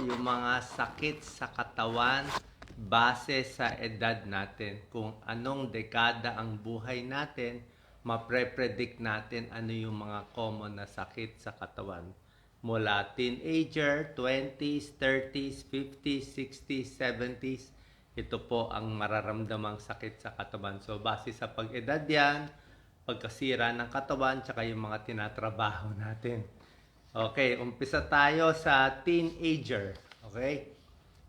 yung mga sakit sa katawan base sa edad natin. Kung anong dekada ang buhay natin, mapre-predict natin ano yung mga common na sakit sa katawan. Mula teenager, 20s, 30s, 50s, 60s, 70s, ito po ang mararamdamang sakit sa katawan. So, base sa pag-edad yan, pagkasira ng katawan, tsaka yung mga tinatrabaho natin. Okay, umpisa tayo sa teenager. Okay?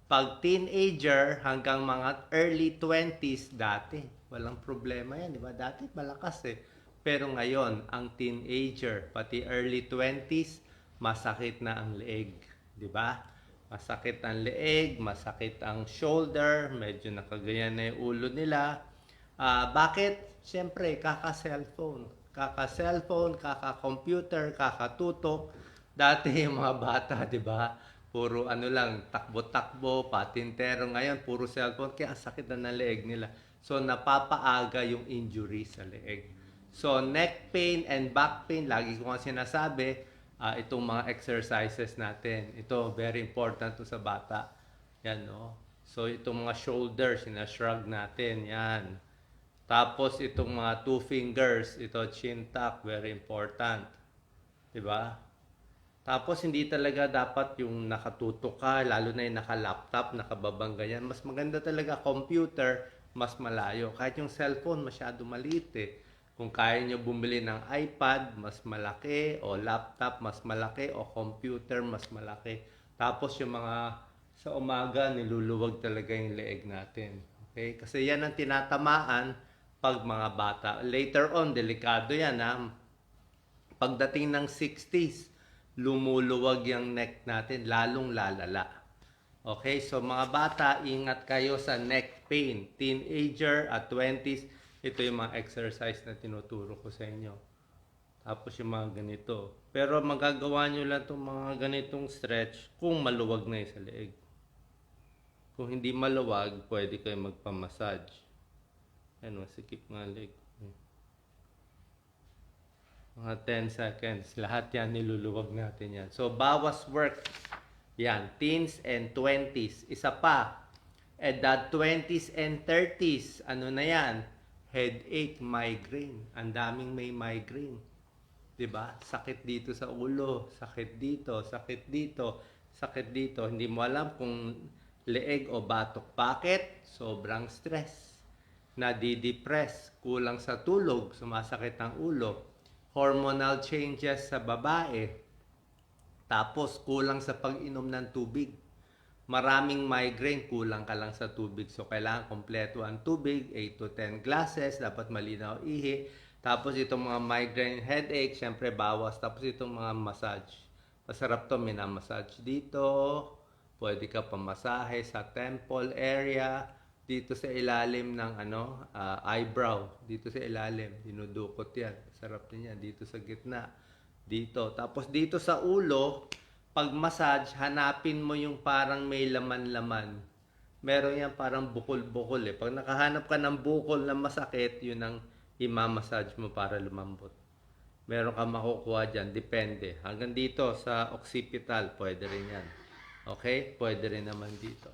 Pag teenager hanggang mga early 20s dati, walang problema yan, di ba? Dati malakas eh. Pero ngayon, ang teenager, pati early 20s, masakit na ang leeg, di ba? Masakit ang leeg, masakit ang shoulder, medyo nakagayan na yung ulo nila. Bakit? Siyempre, kaka-cellphone. Kaka-cellphone, kaka-computer, kaka-tutok. Dati yung mga bata, di ba? Puro ano lang, takbo-takbo, patintero. Ngayon, puro cellphone. Kaya ang sakit na ng leeg nila. So, napapaaga yung injury sa leeg. So, neck pain and back pain, lagi ko nga sinasabi, itong mga exercises natin. Ito, very important to sa bata. Yan, no? So, itong mga shoulders, sinashrug natin. Yan. Tapos, itong mga two fingers, ito, chin tuck, very important. Diba? Tapos hindi talaga dapat yung nakatutok ka, lalo na yung naka-laptop, nakababang ganyan. Mas maganda talaga computer, mas malayo. Kahit yung cellphone, masyado maliit eh. Kung kaya nyo bumili ng iPad, mas malaki, o laptop, mas malaki, o computer, mas malaki. Tapos yung mga sa umaga, niluluwag talaga yung leeg natin. Okay? Kasi yan ang tinatamaan pag mga bata. Later on, delikado yan ha. Pagdating ng 60s, lumuluwag yung neck natin, lalong lalala. Okay, so mga bata, ingat kayo sa neck pain. Teenager at 20s, ito yung mga exercise na tinuturo ko sa inyo. Tapos yung mga ganito. Pero magagawa nyo lang itong mga ganitong stretch kung maluwag na yung sa leeg. Kung hindi maluwag, pwede kayo magpamassage. Yan, masikip nga leg. Mga 10 seconds. Lahat yan, niluluwag natin yan. So, bawas work. Yan, teens and 20s. Isa pa, edad 20s and 30s. Ano na yan? Headache, migraine. Ang daming may migraine. 'Di ba? Sakit dito sa ulo, sakit dito, sakit dito, sakit dito. Hindi mo alam kung leeg o batok. Bakit? Sobrang stress. Nadidepress, kulang sa tulog, sumasakit ang ulo. Hormonal changes sa babae. Tapos kulang sa pag-inom ng tubig. Maraming migraine, kulang ka lang sa tubig. So, kailangan kompleto ang tubig, 8 to 10 glasses, dapat malinaw ihi. Tapos, itong mga migraine headache, syempre bawas. Tapos, itong mga massage. Masarap to, minamassage dito. Pwede ka pamasahe sa temple area. Dito sa ilalim ng eyebrow. Dito sa ilalim, dinudukot yan. Sarap din yan. Dito sa gitna. Dito. Tapos, dito sa ulo, pag massage, hanapin mo yung parang may laman-laman. Meron yan parang bukol-bukol eh. Pag nakahanap ka ng bukol na masakit, yun ang imamassage mo para lumambot. Meron ka makukuha dyan, depende. Hanggang dito sa occipital, pwede rin yan. Okay? Pwede rin naman dito.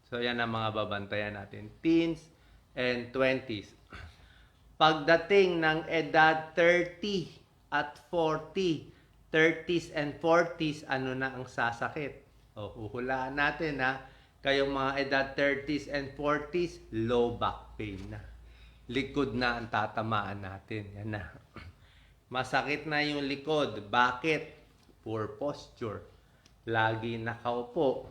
So yan ang mga babantayan natin. Teens and 20s. Pagdating ng edad 30 at 40, 30s and 40s, ano na ang sasakit? Huhulaan natin ha. Kayong mga edad 30s and 40s, low back pain na. Likod na ang tatamaan natin. Yan na. Masakit na yung likod. Bakit? Poor posture. Lagi nakaupo.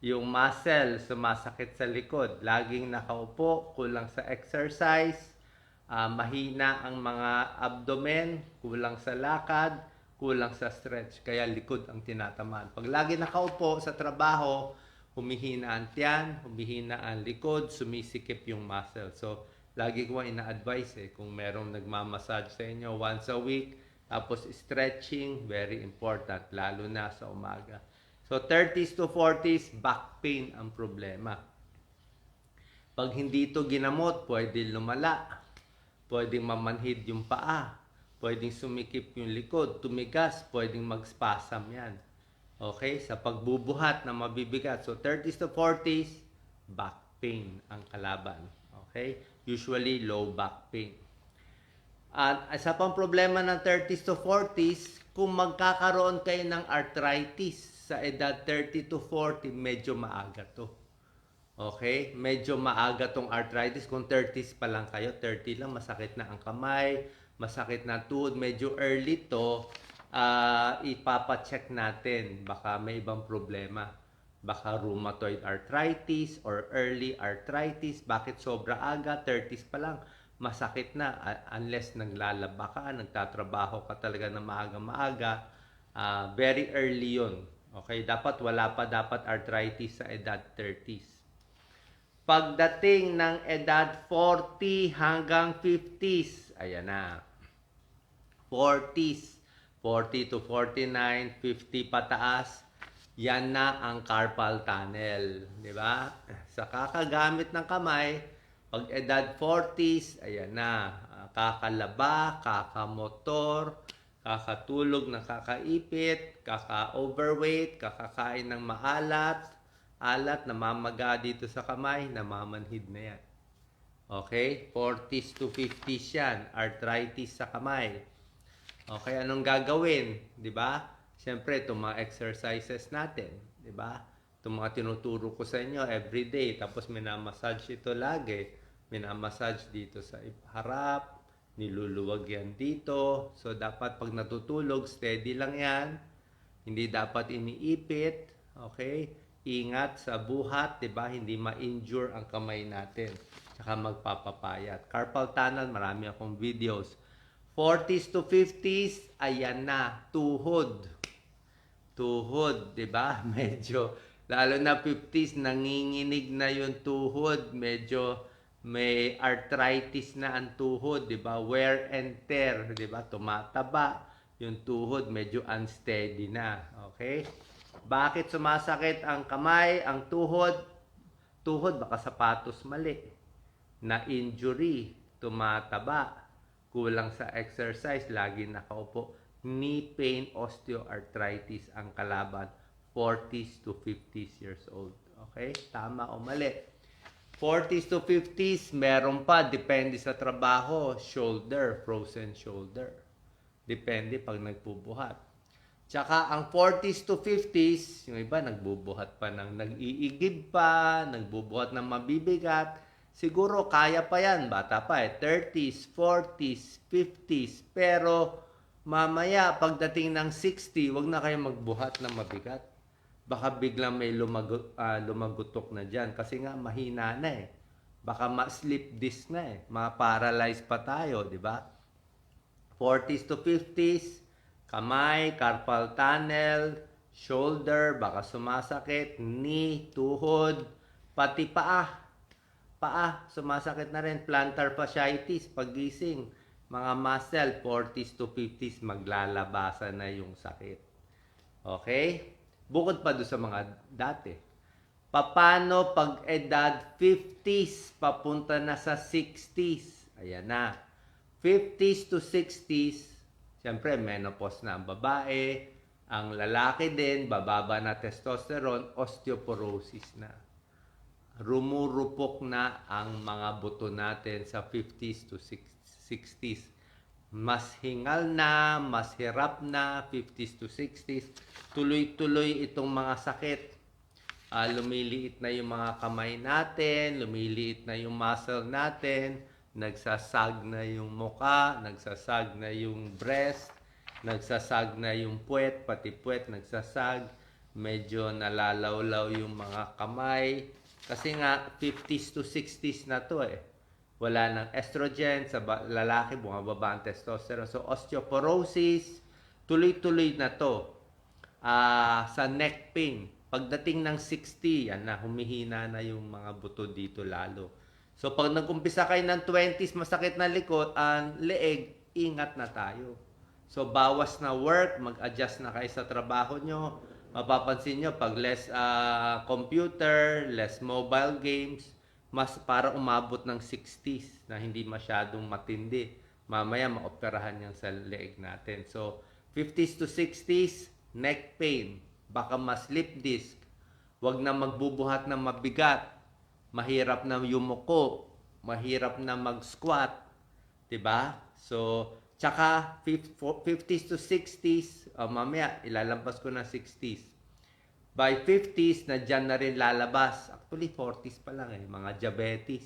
Yung muscle, sumasakit sa likod. Laging nakaupo, kulang sa exercise. Mahina ang mga abdomen, kulang sa lakad, kulang sa stretch, kaya likod ang tinatamaan. Pag lagi nakaupo sa trabaho, humihina ang tiyan, humihina ang likod, sumisikip yung muscle. So, lagi ko ina-advise kung merong nagmamassage sa inyo once a week, tapos stretching, very important, lalo na sa umaga. So, 30s to 40s, back pain ang problema. Pag hindi ito ginamot, pwede lumala. Pwedeng mamanhid yung paa. Pwedeng sumikip yung likod, tumigas, pwedeng mag-spasm yan. Okay, sa pagbubuhat na mabibigat. So 30s to 40s, back pain ang kalaban. Okay? Usually low back pain. At isa pang problema ng 30s to 40s, kung magkakaroon kayo ng arthritis sa edad 30 to 40, medyo maaga to. Okay? Medyo maaga tong arthritis. Kung 30s pa lang kayo, 30 lang, masakit na ang kamay, masakit na tuhod, medyo early to, ipapacheck natin. Baka may ibang problema. Baka rheumatoid arthritis or early arthritis. Bakit sobra aga? 30s pa lang. Masakit na unless naglalaba ka, nagtatrabaho ka talaga na maaga-maaga. Very early yun. Okay? Dapat wala pa dapat arthritis sa edad 30s. Pagdating ng edad 40 hanggang 50s, ayan na. 40s, 40 to 49, 50 pataas, yan na ang carpal tunnel, di ba? Sa kakagamit ng kamay, pag edad 40s, ayan na, kakalaba, kakamotor, kakatulog na kakaipit, kaka-overweight, kakakain ng maalat, namamaga dito sa kamay, namamanhid na yan. Okay? 40s to 50s yan, arthritis sa kamay. Okay, anong gagawin? 'Di ba? Siyempre, itong mga exercises natin, 'di ba? Itong mga tinuturo ko sa inyo every day, tapos minamassage ito lagi. Minamassage dito sa harap, niluluwag yan dito. So, dapat pag natutulog, steady lang yan. Hindi dapat iniipit. Okay? Ingat sa buhat, 'di ba? Hindi ma-injure ang kamay natin. Tsaka magpapapayat. Carpal tunnel, marami akong videos. 40s to 50s, ayan na, tuhod. Tuhod, 'di ba? Medyo lalo na 50s, nanginginig na yung tuhod, medyo may arthritis na ang tuhod, 'di ba? Wear and tear, 'di ba? Tumataba yung tuhod, medyo unsteady na, okay? Bakit sumasakit ang kamay, ang tuhod? Tuhod, baka sapatos mali. Na injury, tumataba, kulang sa exercise, lagi nakaupo. Knee pain, osteoarthritis ang kalaban. 40s to 50s years old. Okay? Tama o mali? 40s to 50s, meron pa, depende sa trabaho. Shoulder, frozen shoulder. Depende pag nagbubuhat. Tsaka ang 40s to 50s, yung iba nagbubuhat pa ng nag-iigib pa, nagbubuhat ng mabibigat. Siguro kaya pa yan, bata pa 30s, 40s, 50s. Pero mamaya pagdating ng 60, wag na kayo magbuhat ng mabigat. Baka biglang may lumagutok na dyan kasi nga mahina na eh. Baka ma-slip disc na eh, ma-paralyze pa tayo, di ba? 40s to 50s, kamay, carpal tunnel, shoulder, baka sumasakit, knee, tuhod, pati paa. Paa, sumasakit na rin, plantar fasciitis, paggising, mga muscle, 40s to 50s, maglalabasan na yung sakit. Okay? Bukod pa doon sa mga dati. Paano pag edad 50s, papunta na sa 60s? Ayan na. 50s to 60s, siyempre menopause na ang babae, ang lalaki din, bababa na testosterone, osteoporosis na. Rumurupok na ang mga buto natin sa 50s to 60s. Mas hingal na, mas hirap na, 50s to 60s. Tuloy-tuloy itong mga sakit. Lumiliit na yung mga kamay natin, lumiliit na yung muscle natin, nagsasag na yung muka, nagsasag na yung breast, nagsasag na yung puwet, pati puwet nagsasag, medyo nalalawlaw yung mga kamay. Kasi nga 50s to 60s na to eh. Wala nang estrogen, sa lalaki bumababa ang testosterone. So osteoporosis, tuloy-tuloy na to. Sa neck pain, pagdating ng 60, yan na, humihina na yung mga buto dito lalo. So pag nag-umpisa kayo ng 20s, masakit na likod, ang leeg, ingat na tayo. So bawas na work, mag-adjust na kayo sa trabaho nyo. Mapapansin nyo, pag less computer, less mobile games, mas para umabot ng 60s na hindi masyadong matindi. Mamaya maoperahan yan sa leeg natin. So 50s to 60s, neck pain. baka ma-slip disc, wag na magbubuhat ng mabigat, mahirap na yumuko, mahirap na mag-squat, 'di ba? So, tsaka 50s to 60s, mamaya ilalampas ko na 60s. By 50s, na dyan na rin lalabas. Actually, 40s pa lang mga diabetes.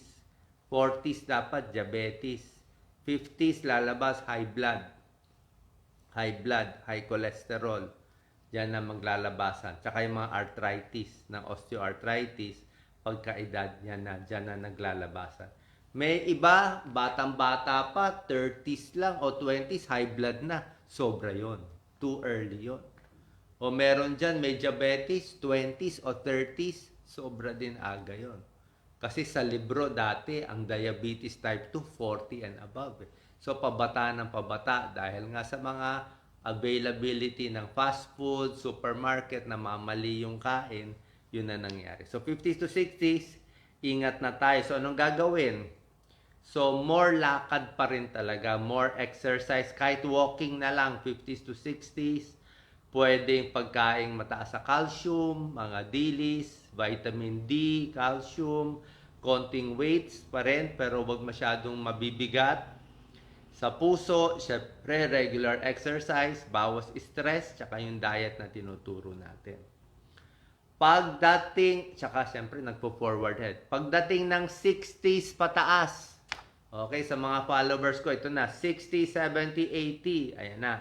40s dapat diabetes. 50s lalabas high blood, high cholesterol. Diyan na maglalabasan. Tsaka yung mga arthritis, ng osteoarthritis, pagkaedad, yan na, diyan na naglalabasan. May iba, batang-bata pa, 30s lang o 20s, high blood na. Sobra yon. Too early yon. O meron dyan, may diabetes, 20s o 30s, sobra din aga yon. Kasi sa libro dati, ang diabetes type 2, 40 and above. So, pabata ng pabata dahil nga sa mga availability ng fast food, supermarket na mamali yung kain, yun na nangyari. So, 50s to 60s, ingat na tayo. So, anong gagawin? So, more lakad pa rin talaga, more exercise, kahit walking na lang, 50s to 60s, pwedeng pagkaing mataas sa calcium, mga dilis, vitamin D, calcium, konting weights pa rin, pero wag masyadong mabibigat. Sa puso, syempre, regular exercise, bawas stress, tsaka yung diet na tinuturo natin. Pagdating, tsaka syempre, nagpo-forward head. Pagdating ng 60s pataas, okay, sa mga followers ko, ito na, 60, 70, 80, ayan na.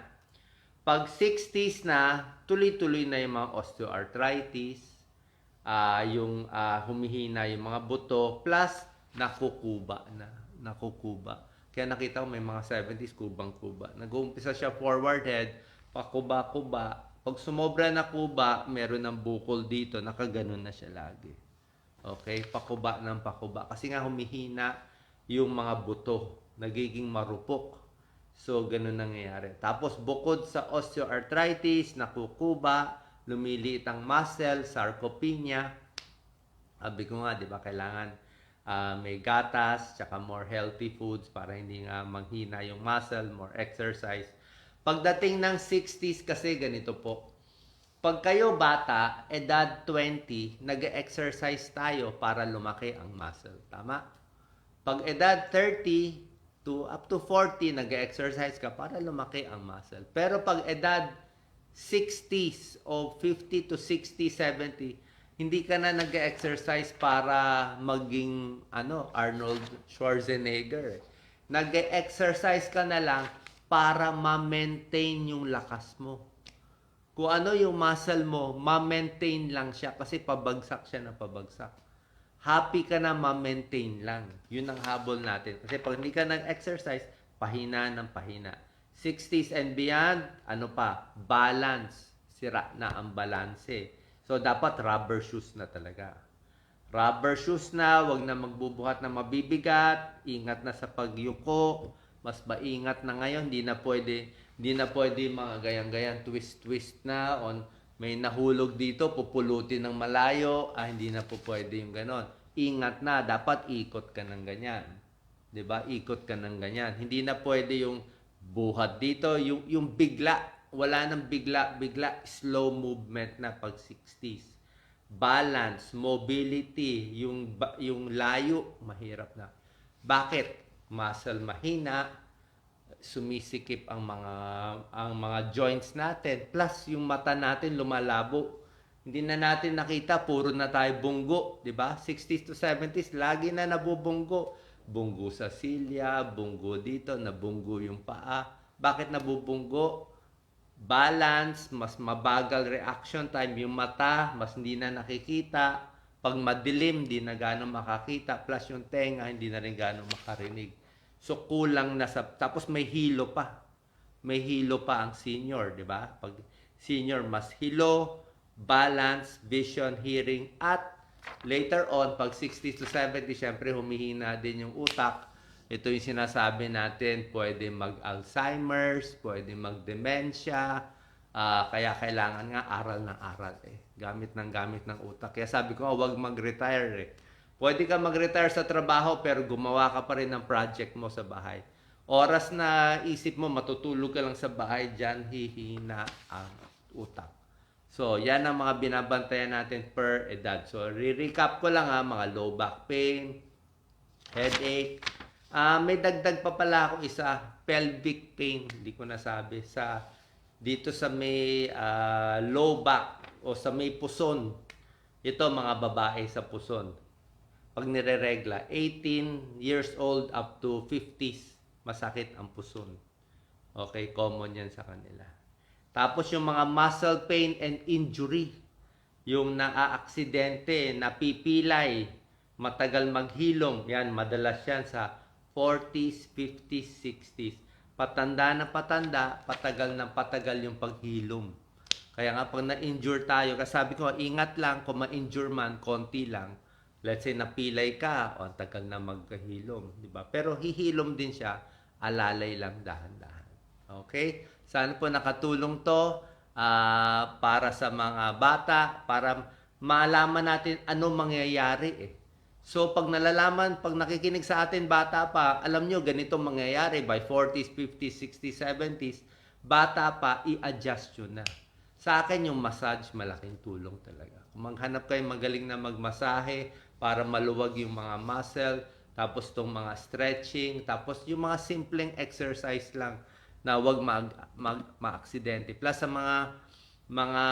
Pag 60s na, tuloy-tuloy na yung mga osteoarthritis, yung humihina yung mga buto, plus nakukuba na. Nakukuba. Kaya nakita ko may mga 70s, kubang-kuba. Nag-uumpisa siya forward head, pakuba-kuba. Pag sumobra na kuba, meron ng bukol dito, nakaganon na siya lagi. Okay? Pakuba ng pakuba. Kasi nga humihina yung mga buto. Nagiging marupok. So, ganun nangyayari. Tapos, bukod sa osteoarthritis, nakukuba, lumiliit ang muscle, sarcopenia. Sabi ko nga, di ba, kailangan may gatas, tsaka more healthy foods para hindi nga manghina yung muscle, more exercise. Pagdating ng 60s kasi, ganito po. Pag kayo bata, edad 20, nag-exercise tayo para lumaki ang muscle. Tama? Pag edad 30, to up to 40, nag-exercise ka para lumaki ang muscle. Pero pag edad 60s o 50 to 60, 70, hindi ka na nag-exercise para maging Arnold Schwarzenegger. Nag-exercise ka na lang para ma-maintain yung lakas mo. Kung ano yung muscle mo, ma-maintain lang siya kasi pabagsak siya na pabagsak. Happy ka na ma-maintain lang. Yun ang habol natin. Kasi pag hindi ka nag-exercise, pahina ng pahina. 60s and beyond, balance. Sira na ang balanse. So, dapat rubber shoes na talaga. Rubber shoes na, wag na magbubuhat na mabibigat, ingat na sa pagyuko, mas maingat na ngayon, hindi na pwede mga gayang-gayang twist-twist na may nahulog dito, pupulutin ng malayo, hindi na po pwede yung ganon. Ingat na, dapat ikot ka ng ganyan. 'Di ba? Ikot ka ng ganyan. Hindi na pwede yung buhat dito, yung bigla, wala nang bigla, slow movement na pag 60s. Balance, mobility, yung layo, mahirap na. Bakit? Muscle mahina, sumisikip ang mga joints natin, plus yung mata natin lumalabo. Hindi na natin nakita, puro na tayo bunggo, 'di ba? 60s to 70s lagi na nabubunggo. Bunggo sa silya, bunggo dito, nabunggo yung paa. Bakit nabubunggo? Balance, mas mabagal reaction time yung mata, mas hindi na nakikita. Pag madilim, hindi na gano'ng makakita, plus yung tenga hindi na rin gano'ng makarinig. So, kulang na tapos may hilo pa. May hilo pa ang senior, di ba? Pag senior, mas hilo, balance, vision, hearing, at later on, pag 60 to 70, syempre humihina din yung utak. Ito yung sinasabi natin, pwede mag-Alzheimer's, pwede mag-dementia, kaya kailangan nga aral ng aral Gamit ng utak. Kaya sabi ko, huwag mag-retire Pwede ka mag-retire sa trabaho pero gumawa ka pa rin ng project mo sa bahay. Oras na isip mo matutulog ka lang sa bahay, dyan hihina ang utak. So, yan ang mga binabantayan natin per edad. So, re-recap ko lang mga low back pain, headache. May dagdag pa pala ako isa, pelvic pain, hindi ko nasabi. Dito sa may low back o sa may puson. Ito mga babae sa puson. Pag nireregla, 18 years old up to 50s, masakit ang puson. Okay, common yan sa kanila. Tapos yung mga muscle pain and injury, yung naaaksidente, napipilay, matagal maghilom, yan, madalas yan sa 40s, 50s, 60s. Patanda na patanda, patagal na patagal yung paghilom. Kaya nga pag na-injure tayo, kasi sabi ko, ingat lang kung ma-injure man, konti lang. Let's say napilay ka, o ang tagal na magkahilom, di ba? Pero hihilom din siya, alalay lang dahan-dahan. Okay? Sana po nakatulong to para sa mga bata, para malaman natin ano mangyayari eh. So pag nalalaman, pag nakikinig sa atin bata pa, alam nyo ganito mangyayari by 40s, 50s, 60s, 70s, bata pa, i-adjust yun na. Sa akin yung massage, malaking tulong talaga. Kung maghanap kayo magaling na magmasahe para maluwag yung mga muscle, tapos tong mga stretching, tapos yung mga simpleng exercise lang na wag ma-aksidente. Plus sa mga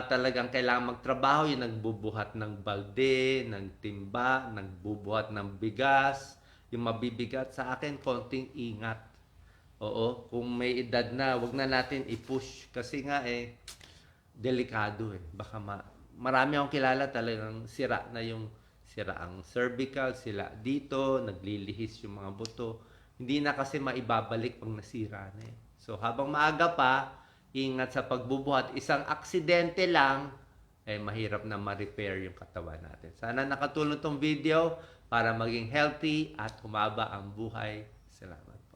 talagang kailangan magtrabaho, yung nagbubuhat ng balde, ng timba, nagbubuhat ng bigas, yung mabibigat, sa akin konting ingat. Oo, kung may edad na, wag na natin i-push kasi nga delikado baka marami akong kilala talagang sira ang cervical, sila dito, naglilihis yung mga buto. Hindi na kasi maibabalik pag nasira na So habang maaga pa, ingat sa pagbubuhat. Isang aksidente lang, mahirap na ma-repair yung katawan natin. Sana nakatulong tong video para maging healthy at humaba ang buhay. Salamat.